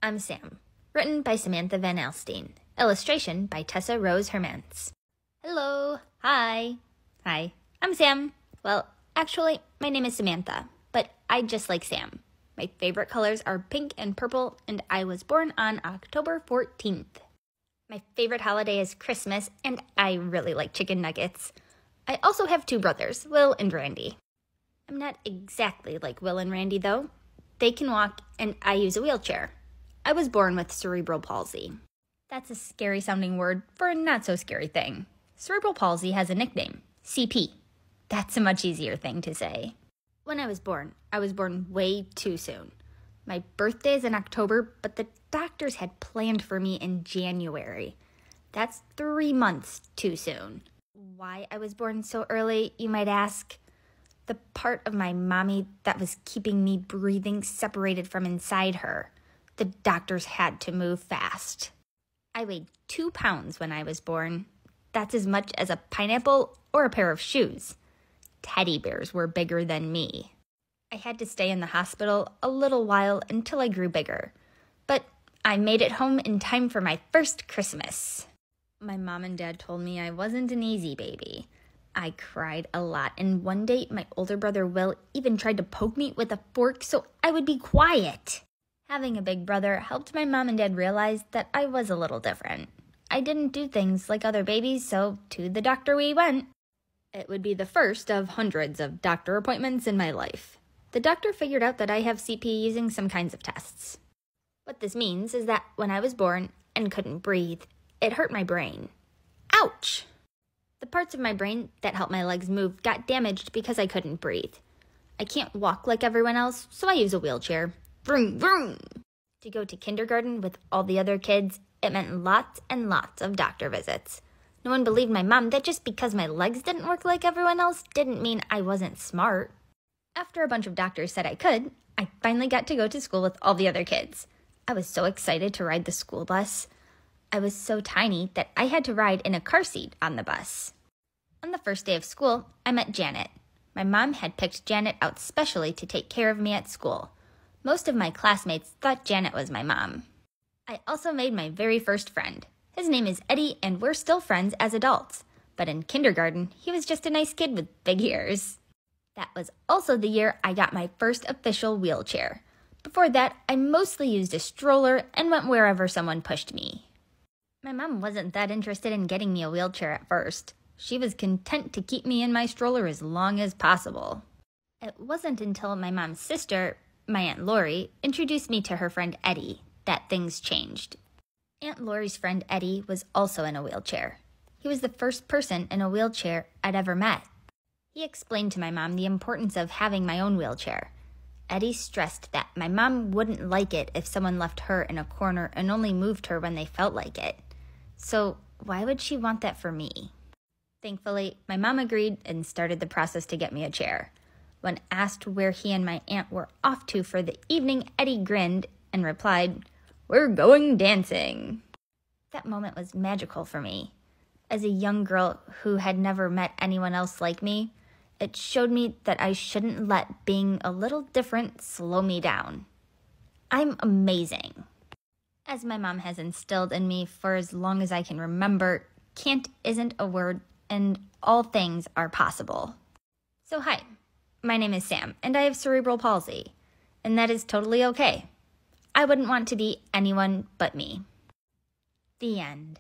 I'm Sam. Written by Samantha Van Alstyne. Illustration by Tessa Rose Hermans. Hello. Hi. Hi. I'm Sam. Well, actually, my name is Samantha, but I just like Sam. My favorite colors are pink and purple, and I was born on October 14th. My favorite holiday is Christmas, and I really like chicken nuggets. I also have two brothers, Will and Randy. I'm not exactly like Will and Randy, though. They can walk, and I use a wheelchair. I was born with cerebral palsy. That's a scary-sounding word for a not-so-scary thing. Cerebral palsy has a nickname, CP. That's a much easier thing to say. When I was born way too soon. My birthday is in October, but the doctors had planned for me in January. That's 3 months too soon. Why I was born so early, you might ask? The part of my mommy that was keeping me breathing separated from inside her. The doctors had to move fast. I weighed 2 pounds when I was born. That's as much as a pineapple or a pair of shoes. Teddy bears were bigger than me. I had to stay in the hospital a little while until I grew bigger. But I made it home in time for my first Christmas. My mom and dad told me I wasn't an easy baby. I cried a lot, and one day my older brother Will even tried to poke me with a fork so I would be quiet. Having a big brother helped my mom and dad realize that I was a little different. I didn't do things like other babies, so to the doctor we went. It would be the first of hundreds of doctor appointments in my life. The doctor figured out that I have CP using some kinds of tests. What this means is that when I was born and couldn't breathe, it hurt my brain. Ouch! The parts of my brain that help my legs move got damaged because I couldn't breathe. I can't walk like everyone else, so I use a wheelchair. Vroom, vroom! To go to kindergarten with all the other kids, it meant lots and lots of doctor visits. No one believed my mom that just because my legs didn't work like everyone else didn't mean I wasn't smart. After a bunch of doctors said I could, I finally got to go to school with all the other kids. I was so excited to ride the school bus. I was so tiny that I had to ride in a car seat on the bus. On the first day of school, I met Janet. My mom had picked Janet out specially to take care of me at school. Most of my classmates thought Janet was my mom. I also made my very first friend. His name is Eddie, and we're still friends as adults. But in kindergarten, he was just a nice kid with big ears. That was also the year I got my first official wheelchair. Before that, I mostly used a stroller and went wherever someone pushed me. My mom wasn't that interested in getting me a wheelchair at first. She was content to keep me in my stroller as long as possible. It wasn't until my mom's sister, my Aunt Lori, introduced me to her friend Eddie that things changed. Aunt Lori's friend Eddie was also in a wheelchair. He was the first person in a wheelchair I'd ever met. He explained to my mom the importance of having my own wheelchair. Eddie stressed that my mom wouldn't like it if someone left her in a corner and only moved her when they felt like it. So why would she want that for me? Thankfully, my mom agreed and started the process to get me a chair. When asked where he and my aunt were off to for the evening, Eddie grinned and replied, "We're going dancing." That moment was magical for me. As a young girl who had never met anyone else like me, it showed me that I shouldn't let being a little different slow me down. I'm amazing. As my mom has instilled in me for as long as I can remember, can't isn't a word, and all things are possible. So hi, my name is Sam, and I have cerebral palsy, and that is totally okay. I wouldn't want to be anyone but me. The end.